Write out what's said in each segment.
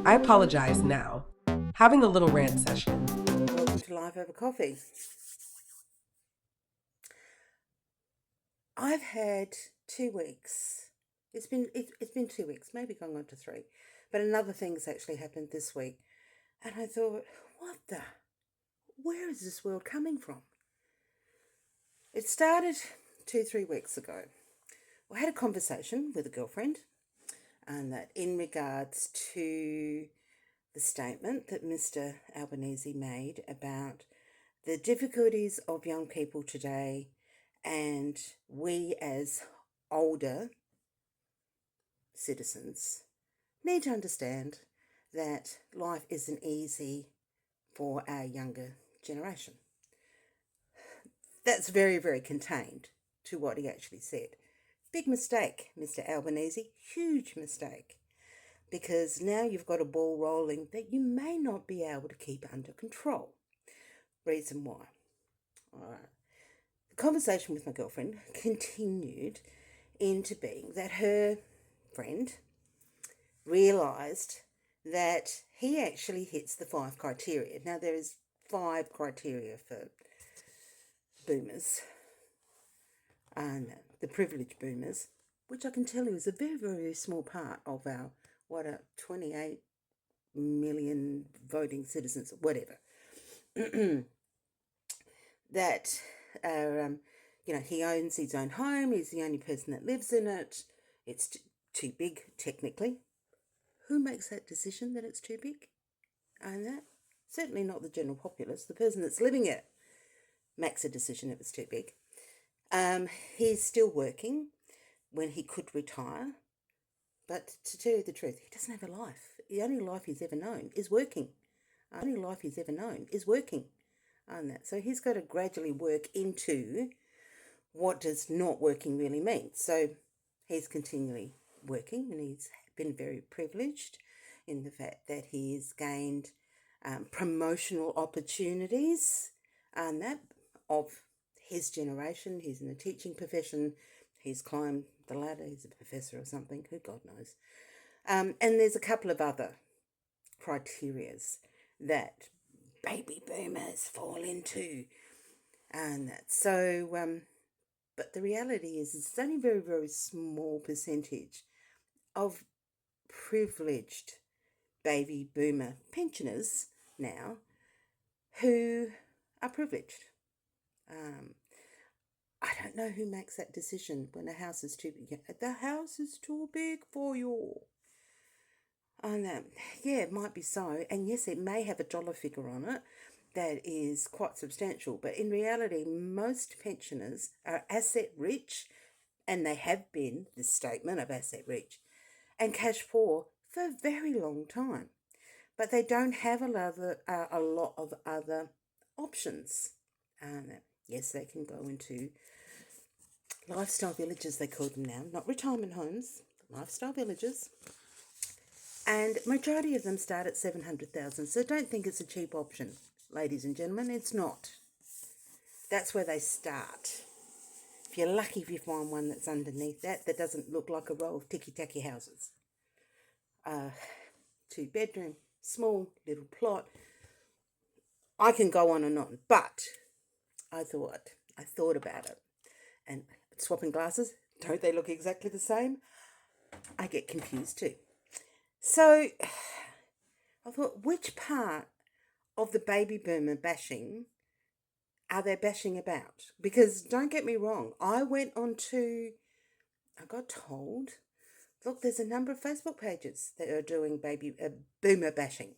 I apologize now. Having a little rant session. Welcome to Life Over Coffee. I've had 2 weeks. It's been 2 weeks, maybe going on to 3. But another thing's actually happened this week. And I thought, where is this world coming from? It started 2-3 weeks ago. I had a conversation with a girlfriend, and that in regards to the statement that Mr. Albanese made about the difficulties of young people today, and we as older citizens need to understand that life isn't easy for our younger generation. That's very, very contained to what he actually said. Big mistake, Mr. Albanese, huge mistake. Because now you've got a ball rolling that you may not be able to keep under control. Reason why. All right. The conversation with my girlfriend continued into being that her friend realised that he actually hits the 5 criteria. Now, there is 5 criteria for boomers, and the privileged boomers, which I can tell you is a very, very small part of our 28 million voting citizens, whatever, that are, he owns his own home, he's the only person that lives in it, it's too big, technically. Who makes that decision that it's too big? And that, certainly not the general populace. The person that's living it makes a decision if it's too big. He's still working when he could retire. But to tell you the truth, he doesn't have a life. The only life he's ever known is working. And that. So he's got to gradually work into what does not working really mean. So he's continually working, and he's been very privileged in the fact that he's gained promotional opportunities and that of his generation. He's in the teaching profession. He's climbed the ladder. He's a professor or something. Who God knows. And there's a couple of other criterias that baby boomers fall into. And that. So, but the reality is it's only a very, very small percentage of privileged baby boomer pensioners now who are privileged. I don't know who makes that decision when the house is too big. The house is too big for you. And it might be so. And yes, it may have a dollar figure on it that is quite substantial. But in reality, most pensioners are asset rich, and they have been, this statement of asset rich, and cash poor for a very long time. But they don't have a lot of other options. Yes, they can go into lifestyle villages, they call them now, not retirement homes, lifestyle villages. And majority of them start at 700,000. So don't think it's a cheap option, ladies and gentlemen. It's not. That's where they start. If you're lucky if you find one that's underneath that doesn't look like a row of ticky-tacky houses. 2-bedroom, small little plot. I can go on and on, but I thought about it. And swapping glasses, don't they look exactly the same? I get confused too. So I thought, which part of the baby boomer bashing are they bashing about? Because don't get me wrong, I got told, look, there's a number of Facebook pages that are doing boomer bashing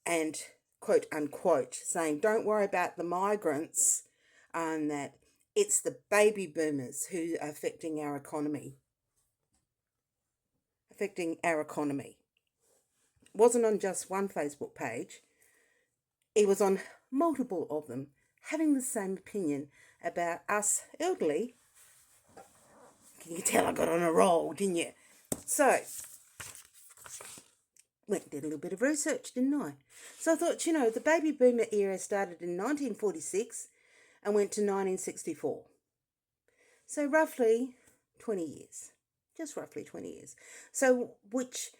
and quote unquote saying, don't worry about the migrants, and that it's the baby boomers who are affecting our economy. It wasn't on just one Facebook page. It was on multiple of them, having the same opinion about us elderly. You can tell I got on a roll, didn't you? So, did a little bit of research, didn't I? So I thought, the baby boomer era started in 1946 and went to 1964. So roughly 20 years. Just roughly 20 years. So which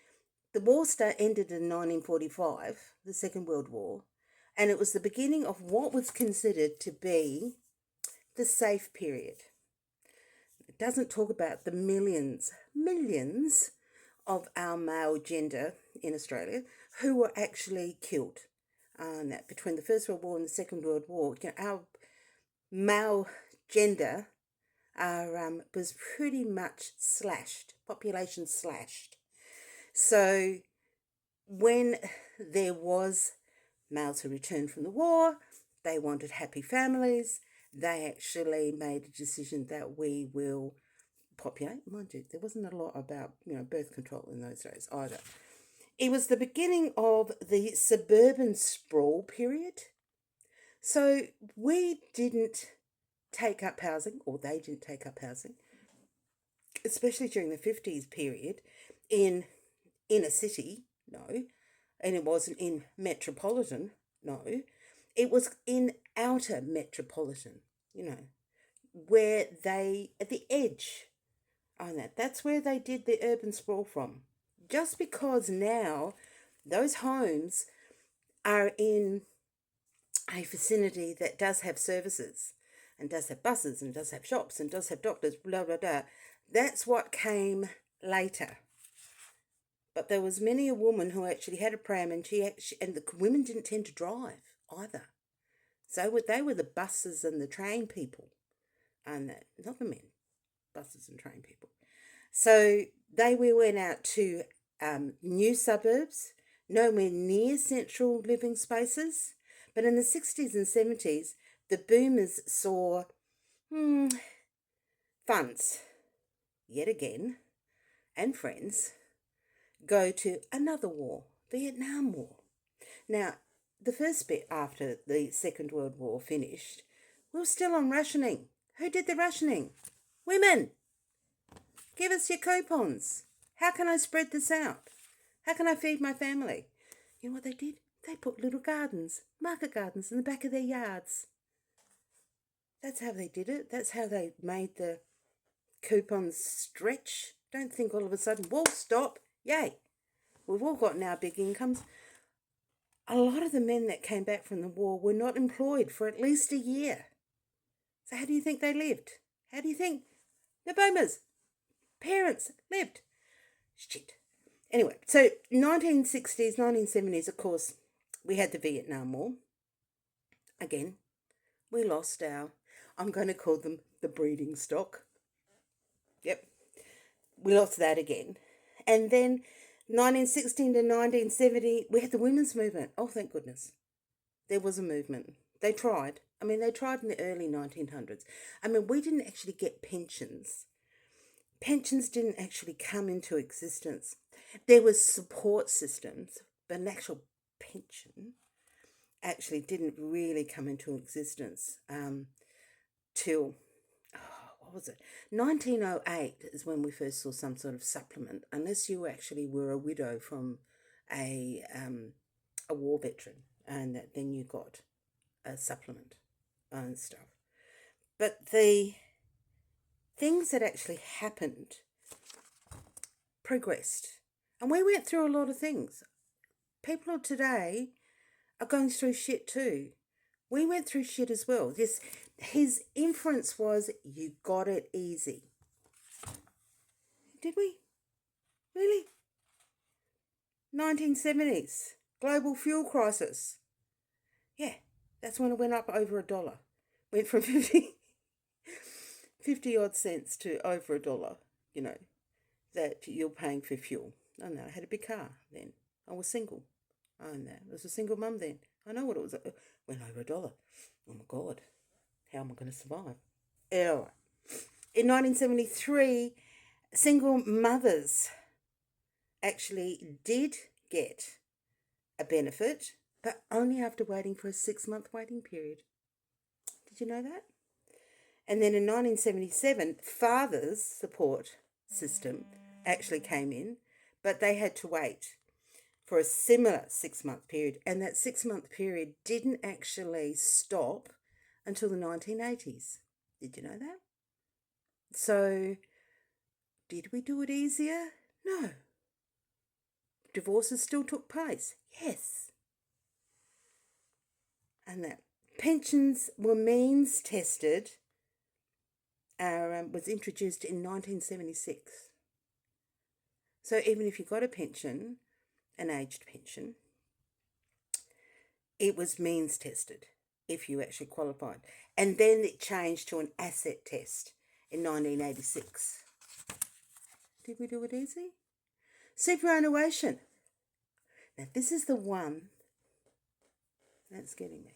the war ended in 1945, the Second World War, and it was the beginning of what was considered to be the safe period. It doesn't talk about the millions of our male gender in Australia who were actually killed. That between the First World War and the Second World War, our male gender was pretty much slashed, population slashed. So when there was males who returned from the war, they wanted happy families. They actually made a decision that we will populate. Mind you, there wasn't a lot about birth control in those days either. It was the beginning of the suburban sprawl period. So we didn't take up housing, or they didn't take up housing, especially during the 50s period, in inner city, no. And it wasn't in metropolitan, no. It was in outer metropolitan, where they, at the edge on that. That's where they did the urban sprawl from. Just because now those homes are in a vicinity that does have services and does have buses and does have shops and does have doctors, blah, blah, blah. That's what came later. But there was many a woman who actually had a pram, and and the women didn't tend to drive either. So they were the buses and the train people, and not the men, buses and train people. So we went out to new suburbs, nowhere near central living spaces. But in the 60s and 70s, the boomers saw funds, yet again, and friends, go to another war, Vietnam War. Now, the first bit after the Second World War finished, we were still on rationing. Who did the rationing? Women! Give us your coupons. How can I spread this out? How can I feed my family? You know what they did? They put little gardens, market gardens, in the back of their yards. That's how they did it. That's how they made the coupons stretch. Don't think all of a sudden, well, stop, yay. We've all got now big incomes. A lot of the men that came back from the war were not employed for at least a year. So how do you think they lived? How do you think the boomers' parents lived? Shit. Anyway, so 1960s, 1970s, of course, we had the Vietnam War. Again, we lost I'm going to call them the breeding stock. Yep. We lost that again. And then 1916 to 1970, we had the women's movement. Oh, thank goodness. There was a movement. They tried. They tried in the early 1900s. We didn't actually get pensions. Pensions didn't actually come into existence. There was support systems, but an actual pension actually didn't really come into existence till, what was it? 1908 is when we first saw some sort of supplement, unless you actually were a widow from a war veteran, and then you got a supplement and stuff. But the things that actually happened progressed. And we went through a lot of things. People today are going through shit too. We went through shit as well. His inference was, you got it easy. Did we? Really? 1970s, global fuel crisis. Yeah, that's when it went up over $1. Went from 50 odd cents to over $1, that you're paying for fuel. I know, I had a big car then. I was single. I know, I was a single mum then. I know what it was. It went over $1. Oh my God, how am I going to survive? Anyway, in 1973, single mothers actually did get a benefit, but only after waiting for a 6-month waiting period. Did you know that? And then in 1977, fathers' support system actually came in, but they had to wait for a similar 6-month period. And that 6-month period didn't actually stop until the 1980s. Did you know that? So, did we do it easier? No. divorces still took place. Yes. And that pensions were means tested was introduced in 1976. So even if you got a pension, an aged pension, it was means tested if you actually qualified. And then it changed to an asset test in 1986. Did we do it easy? Superannuation. Now this is the one that's getting me.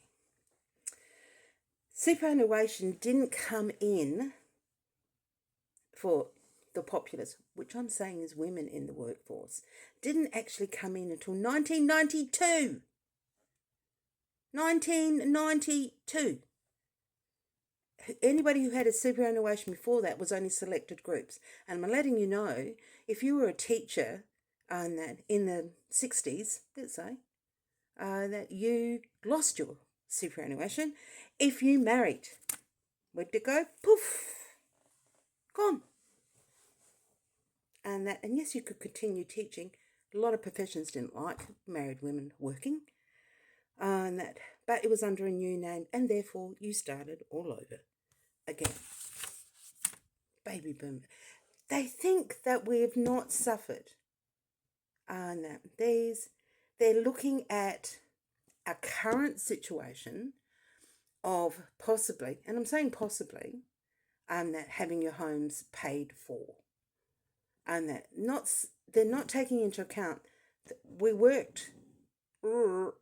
Superannuation didn't come in for the populace, which I'm saying is women in the workforce, didn't actually come in until 1992. 1992. Anybody who had a superannuation before that was only selected groups. And I'm letting you know, if you were a teacher in the 60s, let's say, that you lost your superannuation. If you married, where'd it go? Poof, gone. And yes, you could continue teaching. A lot of professions didn't like married women working. But it was under a new name, and therefore you started all over again. Baby boom. They think that we have not suffered. And that they're looking at a current situation of possibly, and I'm saying possibly, that having your homes paid for. And that they're not taking into account that we worked to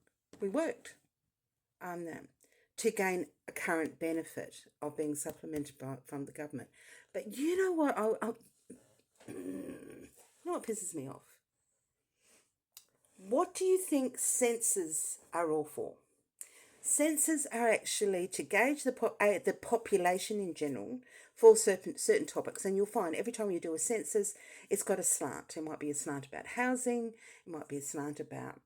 gain a current benefit of being supplemented from the government. But you know what? You know what pisses me off? What do you think censuses are all for? Censuses are actually to gauge the population in general for certain topics. And you'll find every time you do a census, it's got a slant. It might be a slant about housing. It might be a slant about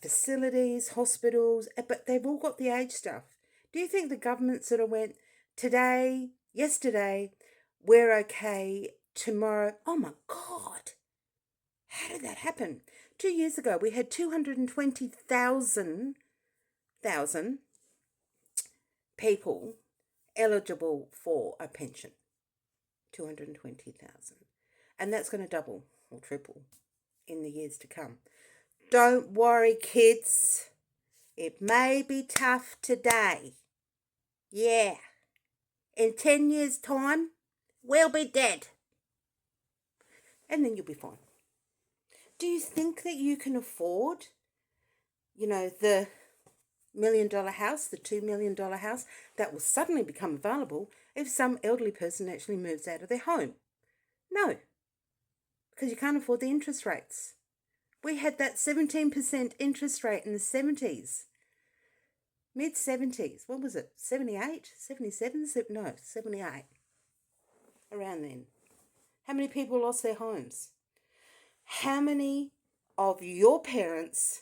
facilities, hospitals. But they've all got the age stuff. Do you think the government sort of went, today, yesterday, we're okay, tomorrow, oh my God, how did that happen? 2 years ago, we had 220,000 people eligible for a pension. 220,000. And that's going to double or triple in the years to come. Don't worry, kids. It may be tough today. Yeah. In 10 years' time, we'll be dead. And then you'll be fine. Do you think that you can afford, the $1 million house, the $2 million house that will suddenly become available if some elderly person actually moves out of their home? No, because you can't afford the interest rates. We had that 17% interest rate in the 70s, mid-70s. What was it, 78, 77? No, 78, around then. How many people lost their homes? How many of your parents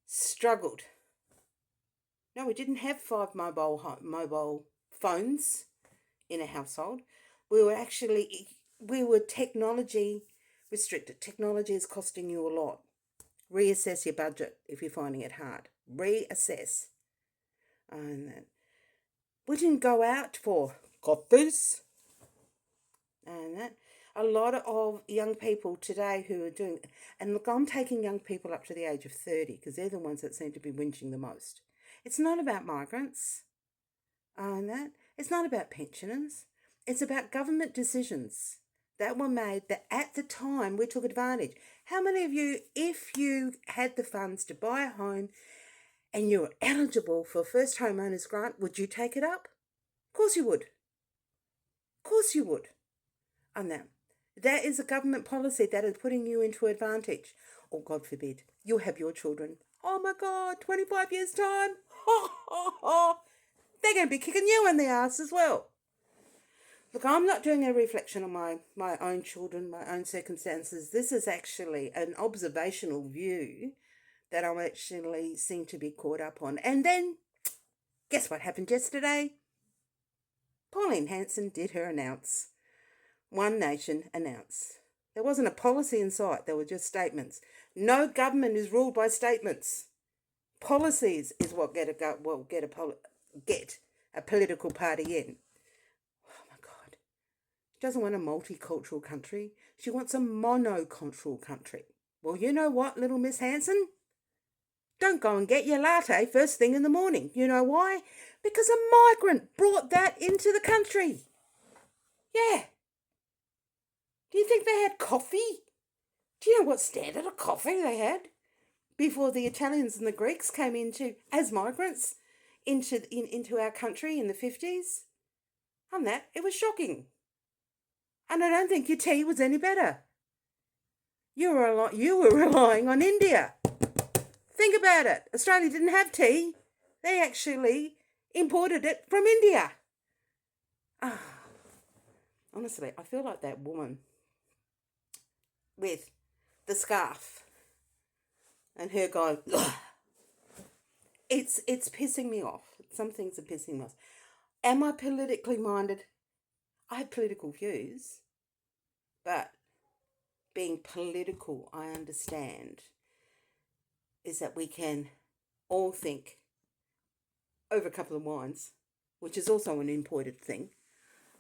struggled? No, we didn't have 5 mobile phones in a household. We were technology restricted. Technology is costing you a lot. Reassess your budget if you're finding it hard. Reassess. And we didn't go out for coffees. And that. A lot of young people today who are doing, and look, I'm taking young people up to the age of 30 because they're the ones that seem to be whinging the most. It's not about migrants and that. It's not about pensioners. It's about government decisions that were made that at the time we took advantage. How many of you, if you had the funds to buy a home and you were eligible for first homeowners grant, would you take it up? Of course you would. Of course you would. And that is a government policy that is putting you into advantage. Or God forbid, you have your children. Oh my God, 25 years time. They're going to be kicking you in the ass as well. Look, I'm not doing a reflection on my own children, my own circumstances. This is actually an observational view that I actually seem to be caught up on. And then, guess what happened yesterday? Pauline Hanson did her announce. One Nation announce. There wasn't a policy in sight. There were just statements. No government is ruled by statements. Policies is what get a political party in. Oh my God. She doesn't want a multicultural country. She wants a monocultural country. Well, you know what, little Miss Hanson? Don't go and get your latte first thing in the morning. You know why? Because a migrant brought that into the country. Yeah. Do you think they had coffee? Do you know what standard of coffee they had before the Italians and the Greeks came into as migrants into our country in the 50s? On that, it was shocking. And I don't think your tea was any better. You were relying on India. Think about it. Australia didn't have tea. They actually imported it from India. Honestly, I feel like that woman with the scarf and her going, ugh. It's pissing me off. Some things are pissing me off. Am I politically minded? I have political views, but being political, I understand, is that we can all think over a couple of wines, which is also an important thing,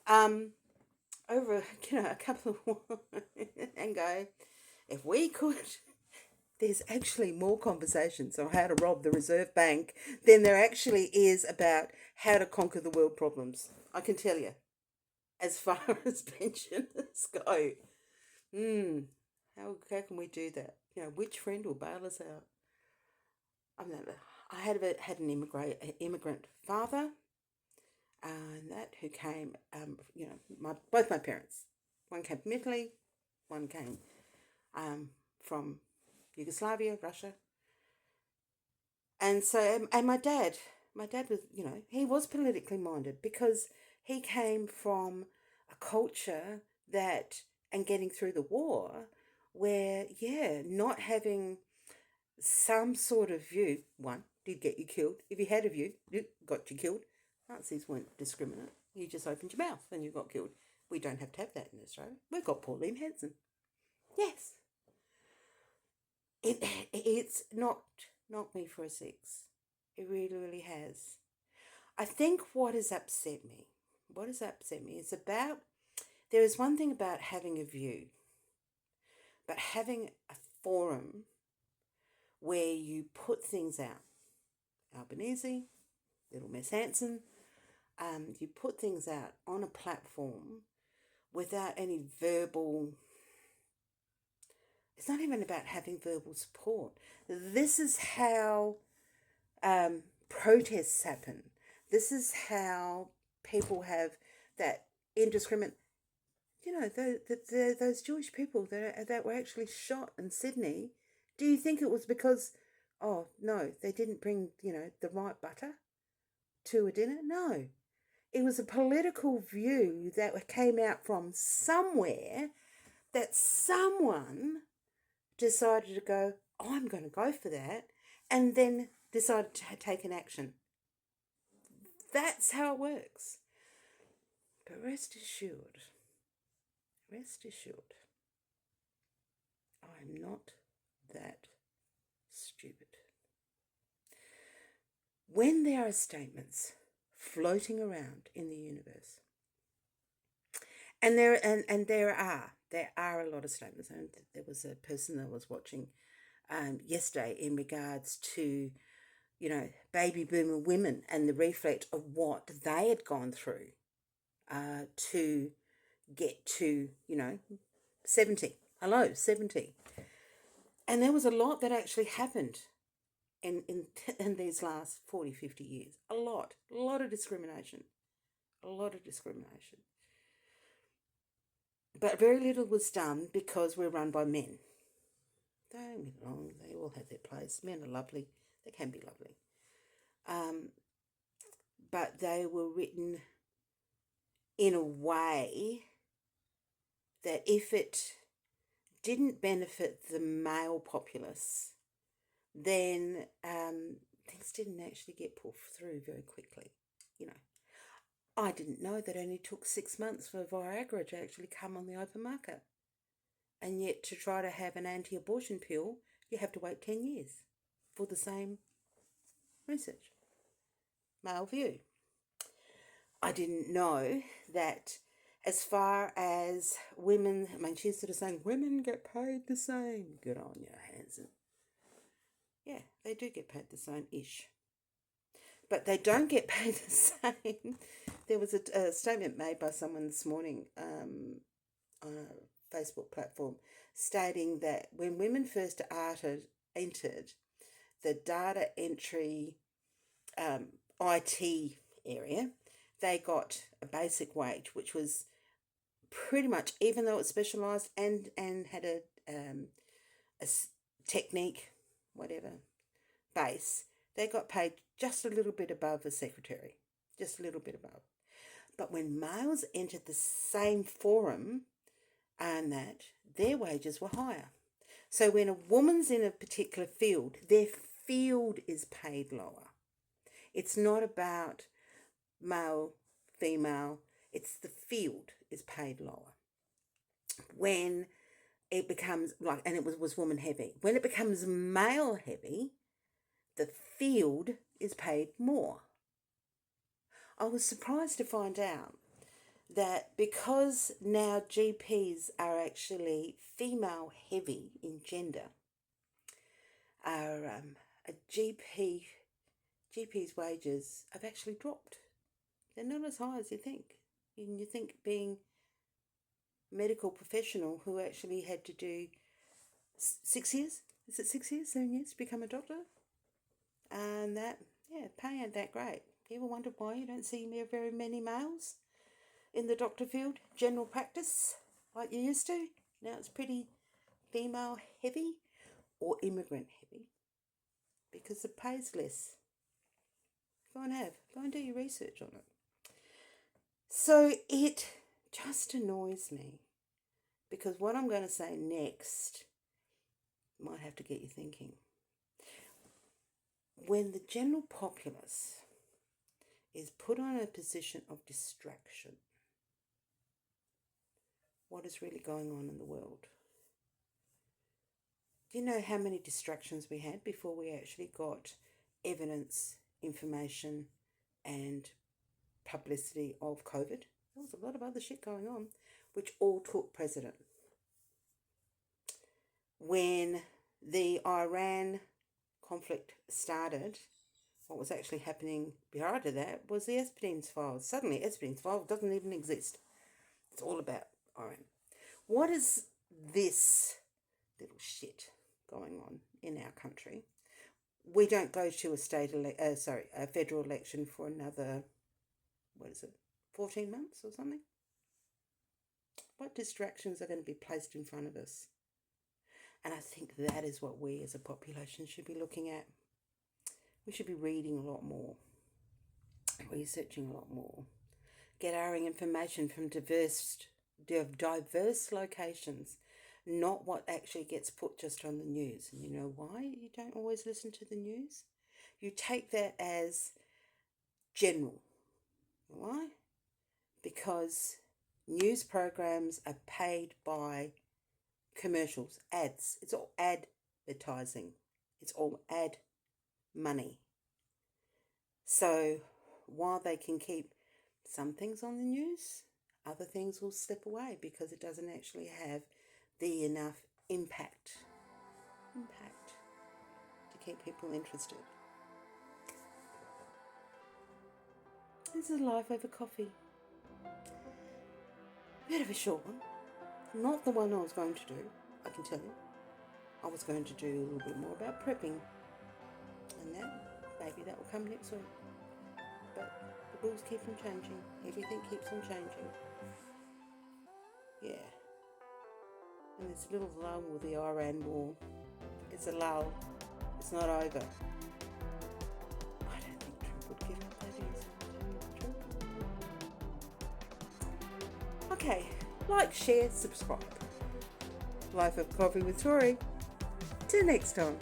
over a couple of wines and go, if we could, there's actually more conversations on how to rob the Reserve Bank than there actually is about how to conquer the world problems. I can tell you, as far as pensioners go. How can we do that? Which friend will bail us out? I had an immigrant father, and that who came, both my parents. One came from Italy, one came from Yugoslavia, Russia. And so, and my dad was, he was politically minded because he came from a culture and getting through the war where, not having some sort of view, one, did get you killed. If you had a view, it got you killed. Nazis weren't discriminate. You just opened your mouth and you got killed. We don't have to have that in Australia. We've got Pauline Hanson. Yes. It's knocked me for a six. It really, really has. I think what has upset me is about, there is one thing about having a view, but having a forum where you put things out. Albanese, little Miss Hanson, you put things out on a platform without any verbal, it's not even about having verbal support. This is how protests happen. This is how people have that indiscriminate, those Jewish people that were actually shot in Sydney. Do you think it was because, oh, no, they didn't bring, the right butter to a dinner? No. It was a political view that came out from somewhere that someone decided to go, I'm going to go for that, and then decided to take an action. That's how it works. But rest assured, I'm not that stupid. When there are statements floating around in the universe, and there are a lot of statements, and there was a person that was watching yesterday in regards to, baby boomer women and the reflect of what they had gone through to get to, 70. Hello, 70. And there was a lot that actually happened in these last 40, 50 years. A lot of discrimination. But very little was done because we're run by men. Don't get me wrong, they all have their place. Men are lovely. They can be lovely. But they were written in a way that if it didn't benefit the male populace, then things didn't actually get pulled through very quickly. I didn't know that it only took 6 months for Viagra to actually come on the open market. And yet to try to have an anti-abortion pill, you have to wait 10 years for the same research. Male view. I didn't know that as far as women, she's sort of saying, women get paid the same. Good on you, Hanson. Yeah, they do get paid the same-ish. But they don't get paid the same. There was a statement made by someone this morning on a Facebook platform stating that when women first entered the data entry IT area, they got a basic wage, which was pretty much, even though it's specialised and had a technique, whatever, base, they got paid just a little bit above a secretary, just a little bit above. But when males entered the same forum and that, their wages were higher. So when a woman's in a particular field, their field is paid lower. It's not about male, female, it's the field is paid lower. When it becomes and it was woman heavy. When it becomes male heavy, the field is paid more. I was surprised to find out that because now GPs are actually female heavy in gender, a GP's wages have actually dropped. They're not as high as you think. You think being medical professional who actually had to do 6 years, is it 6 years, 7 years to become a doctor? And that, pay ain't that great. You ever wondered why you don't see very many males in the doctor field, general practice, like you used to? Now it's pretty female heavy or immigrant heavy because the pay's less. Go and do your research on it. So it just annoys me because what I'm going to say next might have to get you thinking. When the general populace is put on a position of distraction, what is really going on in the world? Do you know how many distractions we had before we actually got evidence, information, and publicity of COVID? There was a lot of other shit going on, which all took precedent. When the Iran conflict started, what was actually happening prior to that was the Epstein's files. Suddenly, Epstein's file doesn't even exist. It's all about Iran. What is this little shit going on in our country? We don't go to a federal election for another, 14 months or something? What distractions are going to be placed in front of us? And I think that is what we as a population should be looking at. We should be reading a lot more, researching a lot more, get our information from diverse locations, not what actually gets put just on the news. And you know why you don't always listen to the news? You take that as general. Why? Because news programs are paid by commercials, ads. It's all advertising. It's all ad money. So while they can keep some things on the news, other things will slip away because it doesn't actually have the enough impact to keep people interested. This is Life Over Coffee. Bit of a short one. Not the one I was going to do, I can tell you. I was going to do a little bit more about prepping. And maybe that will come next week. But the rules keep on changing. Everything keeps on changing. Yeah. And this little lull with the Iran war. It's a lull. It's not over. I don't think Trump would give up that easy. Trump. Okay. Like, share, subscribe. Life of Coffee with Torrie. Till next time.